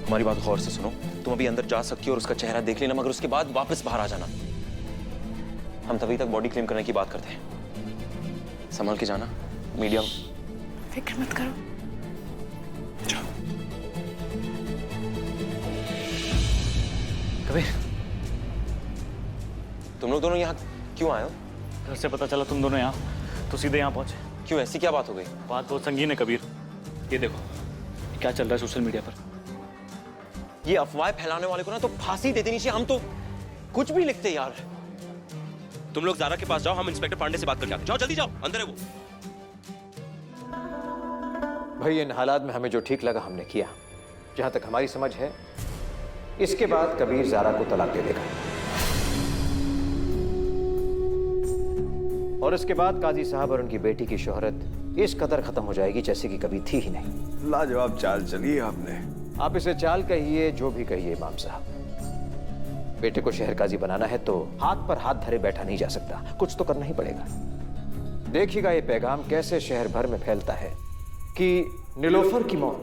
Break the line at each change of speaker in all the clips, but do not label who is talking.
हमारी बात गौर से सुनो। तुम अभी अंदर जा सकती हो और उसका चेहरा देख लेना, मगर उसके बाद वापस बाहर आ जाना। हम तभी तक बॉडी क्लेम करने की बात करते हैं। संभल के जाना। मीडिया
फिक्र मत करो।
कबीर, तुम लोग दोनों यहाँ क्यों आए हो?
घर से पता चला तुम दोनों यहाँ तो सीधे यहाँ पहुंचे।
क्यों, ऐसी क्या बात हो गई?
बात बहुत संगीन है कबीर। ये देखो क्या चल रहा है सोशल मीडिया पर।
ये अफवाह फैलाने वाले को ना तो फांसी दे देनी चाहिए। हम तो कुछ भी लिखते यार।
तुम लोग ज़ारा के पास जाओ, हम इंस्पेक्टर पांडे से बात करके आते हैं। जाओ जल्दी जाओ, अंदर है वो।
भाई इन हालात में हमें जो ठीक लगा हमने किया। जहां तक हमारी समझ है, इसके बाद कबीर ज़ारा को तलाक दे देगा और इसके बाद काजी साहब और उनकी बेटी की शोहरत इस कदर खत्म हो जाएगी जैसे कि कभी थी ही नहीं।
लाजवाब चाल चली है आपने।
आप इसे चाल कहिए, जो भी कहिए इमाम साहब, बेटे को शहर काजी बनाना है तो हाथ पर हाथ धरे बैठा नहीं जा सकता। कुछ तो करना ही पड़ेगा। देखिएगा ये पैगाम कैसे शहर भर में फैलता है कि नीलोफर की मौत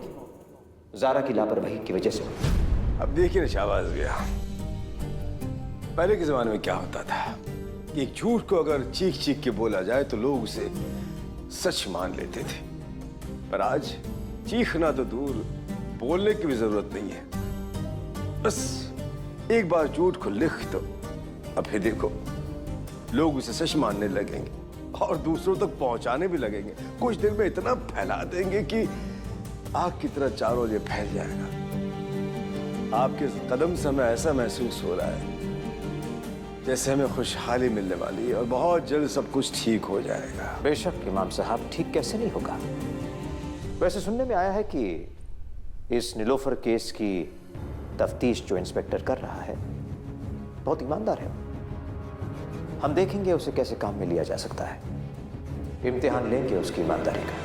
ज़ारा की लापरवाही की वजह से हुई।
अब देखिए ना शाहबाज भैया, पहले के जमाने में क्या होता था कि एक झूठ को अगर चीख चीख के बोला जाए तो लोग उसे सच मान लेते थे। पर आज चीखना तो दूर, बोलने की भी जरूरत नहीं है। बस एक बार झूठ को लिख दो, अब फिर देखो लोग उसे सच मानने लगेंगे और दूसरों तक पहुंचाने भी लगेंगे। कुछ दिन में इतना फैला देंगे कि आग की तरह चारों ओर फैल जाएगा। आपके कदम से हमें ऐसा महसूस हो रहा है जैसे हमें खुशहाली मिलने वाली है और बहुत जल्द सब कुछ ठीक हो जाएगा।
बेशक इमाम साहब, ठीक कैसे नहीं होगा। वैसे सुनने में आया है कि इस नीलोफर केस की तफ्तीश जो इंस्पेक्टर कर रहा है बहुत ईमानदार है। हम देखेंगे उसे कैसे काम में लिया जा सकता है। इम्तिहान लेंगे उसकी ईमानदारी का।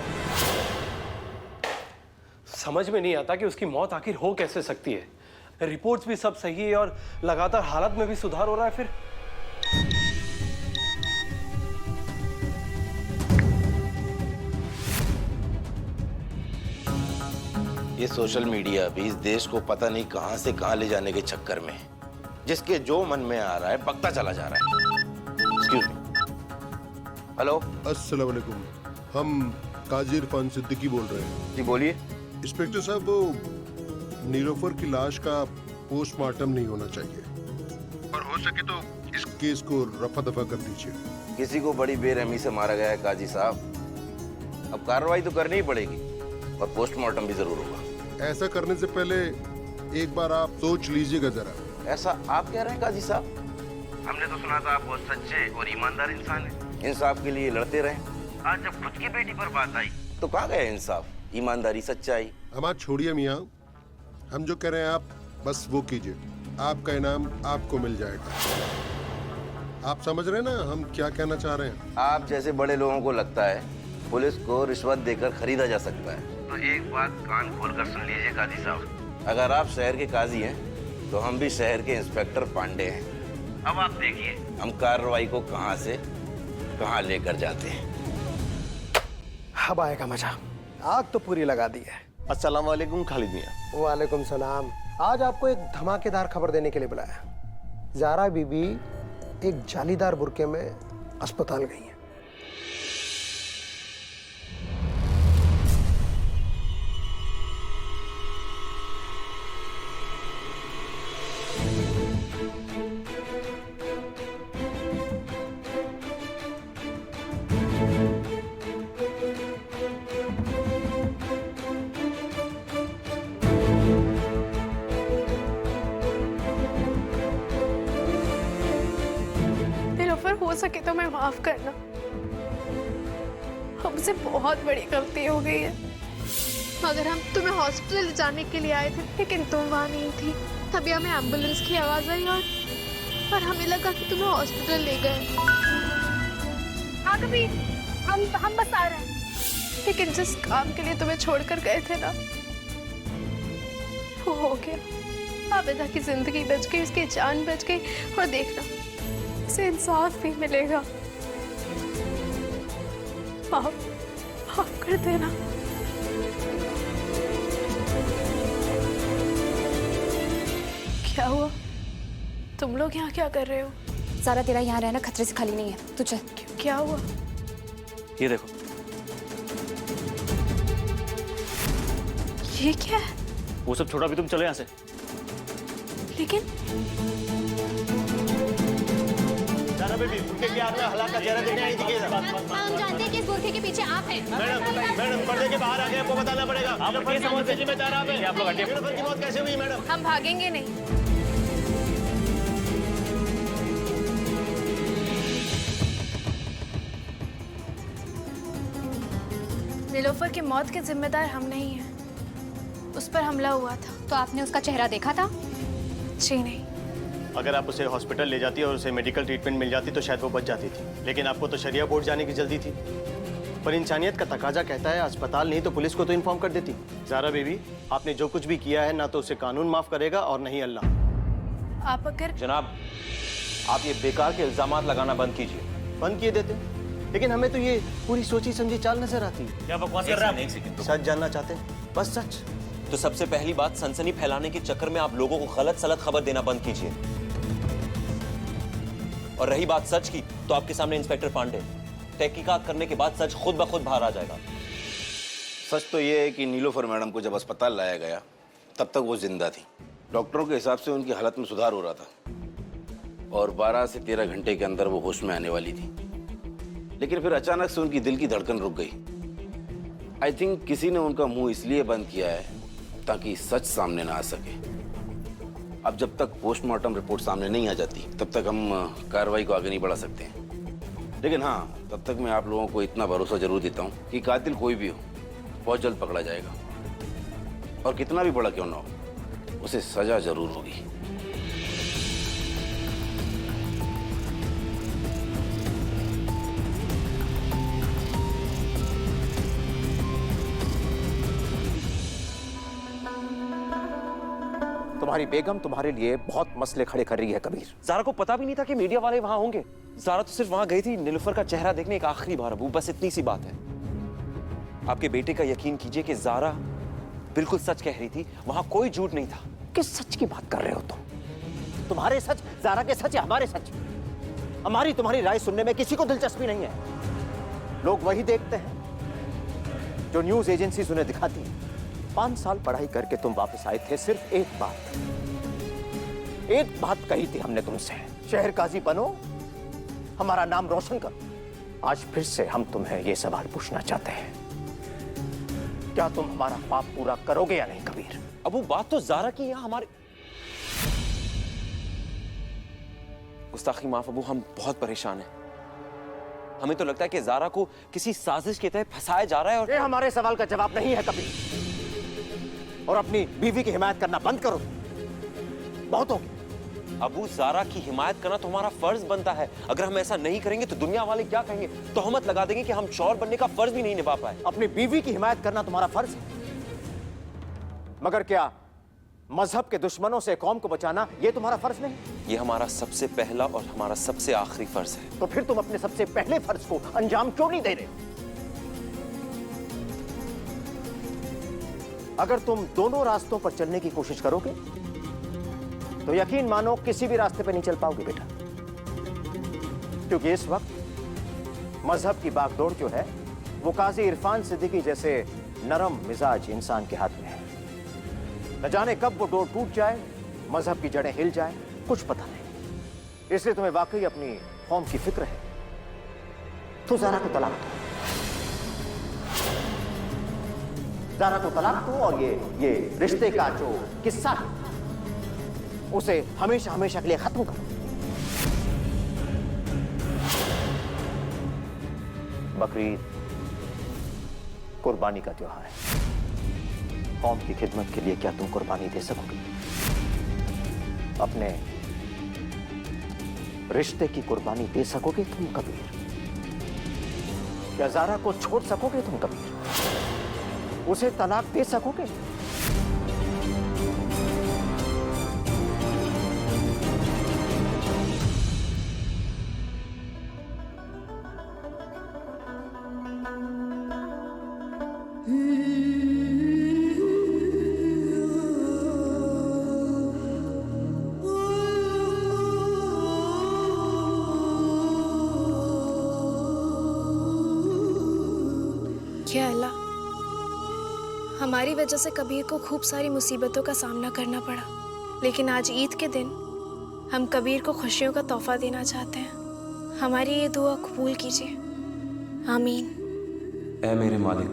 समझ में नहीं आता कि उसकी मौत आखिर हो कैसे सकती है। रिपोर्ट्स भी सब सही है और लगातार हालत में भी सुधार हो रहा है। फिर
ये सोशल मीडिया भी इस देश को पता नहीं कहां से कहां ले जाने के चक्कर में है। जिसके जो मन में आ रहा है बकता चला जा रहा है। Excuse me. हेलो,
अस्सलाम वालेकुम। हम काजी इरफान सिद्दीकी बोल रहे हैं।
जी बोलिए।
इंस्पेक्टर साहब, वो नीलोफर की लाश का पोस्टमार्टम नहीं होना चाहिए और हो सके तो इस केस को रफा दफा कर दीजिए।
किसी को बड़ी बेरहमी से मारा गया है काजी साहब। अब कार्रवाई तो करनी ही पड़ेगी और पोस्टमार्टम भी जरूर होगा।
ऐसा करने से पहले एक बार आप सोच लीजिएगा जरा।
ऐसा आप कह रहे हैं काजी साहब? हमने तो सुना था आप बहुत सच्चे और ईमानदार इंसान हैं। इंसाफ के लिए लड़ते रहे। आज जब खुद की बेटी पर बात आई तो कहाँ गया इंसाफ, ईमानदारी, सच्चाई?
हमारा छोड़िए मियाँ, हम जो कह रहे हैं आप बस वो कीजिए। आपका इनाम आपको मिल जाएगा। आप समझ रहे हैं ना हम क्या कहना चाह रहे हैं?
आप जैसे बड़े लोगों को लगता है पुलिस को रिश्वत देकर खरीदा जा सकता है। तो एक बात कान खोलकर सुन लीजिए काजी साहब, अगर आप शहर के काजी हैं तो हम भी शहर के इंस्पेक्टर पांडे हैं। अब आप देखिए हम कार्रवाई को कहां से कहां लेकर जाते हैं।
अब आएगा मजा। आग तो पूरी लगा दी है।
अस्सलाम वालेकुम खालिद मियां।
वालेकुम सलाम। आज आपको एक धमाकेदार खबर देने के लिए बुलाया। ज़ारा बीबी एक जालीदार बुर्के में अस्पताल गई है।
हो सके तो मैं माफ करना। हमसे बहुत बड़ी गलती हो गई है। अगर हम तुम्हें हॉस्पिटल जाने के लिए आए थे लेकिन तुम वहाँ नहीं थी, तभी हमें एम्बुलेंस की आवाज आई और हमें लगा कि तुम्हें हॉस्पिटल ले गए। हाँ कभी हम बस आ रहे हैं। लेकिन जिस काम के लिए तुम्हें छोड़कर गए थे ना, वो हो गया। आबिदा की जिंदगी बच गई, उसकी जान बच गई और देखना इसे इंसाफ भी मिलेगा। माफ कर देना। क्या हुआ? तुम लोग यहाँ क्या कर रहे हो?
ज़ारा तेरा यहाँ रहना खतरे से खाली नहीं है, तू चल।
क्या हुआ?
ये देखो,
ये क्या है?
वो सब छोड़ा, भी तुम चलो यहाँ से।
लेकिन
हम जानते हैं कि इस बुरखे के पीछे आप हैं।
मैडम पर्दे के बाहर आ गए, आपको बताना पड़ेगा।
आप लोग हटिए।
नीलोफर की मौत कैसे हुई मैडम?
हम भागेंगे नहीं। नीलोफर की मौत के जिम्मेदार हम नहीं हैं। उस पर हमला हुआ था।
तो आपने उसका चेहरा देखा था?
जी नहीं।
अगर आप उसे हॉस्पिटल ले जाती और उसे मेडिकल ट्रीटमेंट मिल जाती तो शायद वो बच जाती थी, लेकिन आपको तो शरिया कोर्ट जाने की जल्दी थी। पर इंसानियत का तकाजा कहता है अस्पताल नहीं तो पुलिस को तो इन्फॉर्म कर देती। ज़ारा बीबी, आपने जो कुछ भी किया है ना तो उसे कानून माफ करेगा और नहीं अल्लाह।
आप अगर
जनाब, आप ये बेकार के इल्जामात लगाना बंद कीजिए।
बंद किए देते, लेकिन हमें तो ये पूरी सोची समझी चाल नजर आती है।
क्या बकवास कर रहे हैं?
सच जानना चाहते हैं? बस सच।
तो सबसे पहली बात, सनसनी फैलाने के चक्कर में आप लोगों को गलत सलत खबर देना बंद कीजिए। और रही बात सच की, तो आपके सामने इंस्पेक्टर पांडे, तहकीकात करने के बाद सच खुद ब खुद बाहर आ जाएगा।
सच तो ये है कि नीलोफर मैडम को जब अस्पताल लाया गया तब तक वो जिंदा थी। डॉक्टरों के हिसाब से उनकी हालत में सुधार हो रहा था और 12 से 13 घंटे के अंदर वो होश में आने वाली थी। लेकिन फिर अचानक से उनकी दिल की धड़कन रुक गई। आई थिंक किसी ने उनका मुंह इसलिए बंद किया है ताकि सच सामने ना आ सके। अब जब तक पोस्टमार्टम रिपोर्ट सामने नहीं आ जाती तब तक हम कार्रवाई को आगे नहीं बढ़ा सकते हैं। लेकिन हाँ, तब तक मैं आप लोगों को इतना भरोसा जरूर देता हूँ कि कातिल कोई भी हो बहुत जल्द पकड़ा जाएगा, और कितना भी बड़ा क्यों ना हो उसे सजा जरूर होगी।
तुम्हारी बेगम तुम्हारे लिए बहुत मसले खड़े कर रही है कबीर।
ज़ारा को पता भी नहीं था कि मीडिया वाले वहां होंगे। ज़ारा तो सिर्फ वहां गई थी नीलोफर का चेहरा देखने एक आखिरी बार। अबू बस इतनी सी बात है। आपके बेटे का यकीन कीजिए कि ज़ारा बिल्कुल सच कह रही थी, वहां कोई झूठ नहीं था।
किस सच की बात कर रहे हो तुम? तुम्हारे सच, ज़ारा के सच या हमारे सच? हमारी तुम्हारी राय सुनने में किसी को दिलचस्पी नहीं है। लोग वही देखते हैं जो न्यूज एजेंसी उन्हें दिखाती है। 5 साल पढ़ाई करके तुम वापस आए थे, सिर्फ एक बात कही थी हमने तुमसे, शहर काजी बनो, हमारा नाम रोशन करो। आज फिर से हम तुम्हें यह सवाल पूछना चाहते हैं, क्या तुम हमारा पाप पूरा करोगे या नहीं कबीर?
अबू, बात तो ज़ारा की, यहाँ हमारे गुस्ताखी माफ अबू, हम बहुत परेशान हैं। हमें तो लगता है कि ज़ारा को किसी साजिश के तहत फंसाया जा रहा है। और
ये हमारे सवाल का जवाब नहीं है कबीर। और अपनी बीवी की हिमायत करना बंद करो, बहुत हो गया।
अबू, ज़ारा की हिमायत करना तो हमारा फर्ज बनता है। अगर हम ऐसा नहीं करेंगे तो दुनिया वाले क्या कहेंगे? तोहमत लगा देंगे कि हम चोर बनने का फर्ज भी नहीं निभा पाए।
अपनी बीवी की हिमायत करना तुम्हारा फर्ज है, मगर क्या मजहब के दुश्मनों से कौम को बचाना यह तुम्हारा फर्ज नहीं?
ये हमारा सबसे पहला और हमारा सबसे आखिरी फर्ज है।
तो फिर तुम अपने सबसे पहले फर्ज को अंजाम क्यों नहीं दे रहे? अगर तुम दोनों रास्तों पर चलने की कोशिश करोगे तो यकीन मानो किसी भी रास्ते पर नहीं चल पाओगे बेटा, क्योंकि इस वक्त मजहब की बागडोर जो है वो काजी इरफान सिद्दीकी जैसे नरम मिजाज इंसान के हाथ में है। न जाने कब वो डोर टूट जाए, मजहब की जड़ें हिल जाए, कुछ पता नहीं। इसलिए तुम्हें वाकई अपनी कौम की फिक्र है तो ज़ारा को तलाक दो। ज़ारा को तलाक दो और ये रिश्ते का जो किस्सा है उसे हमेशा हमेशा के लिए खत्म करो। बकरीद कुर्बानी का त्योहार है। कौम की खिदमत के लिए क्या तुम कुर्बानी दे सकोगे? अपने रिश्ते की कुर्बानी दे सकोगे तुम कबीर? क्या ज़ारा को छोड़ सकोगे तुम कबीर? उसे तलाक दे सकोगे?
या अल्लाह, हमारी वजह से कबीर को खूब सारी मुसीबतों का सामना करना पड़ा, लेकिन आज ईद के दिन हम कबीर को खुशियों का तोहफा देना चाहते हैं। हमारी ये दुआ कबूल कीजिए, आमीन।
ऐ मेरे मालिक,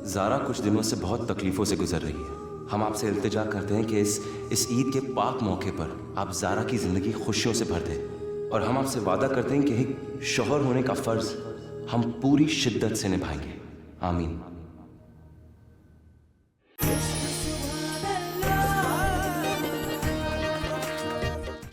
ज़ारा कुछ दिनों से बहुत तकलीफ़ों से गुजर रही है। हम आपसे इल्तिजा करते हैं कि इस ईद के पाक मौके पर आप ज़ारा की ज़िंदगी खुशियों से भर दें, और हम आपसे वादा करते हैं कि एक शौहर होने का फ़र्ज़ हम पूरी शिद्दत से निभाएंगे। आमीन।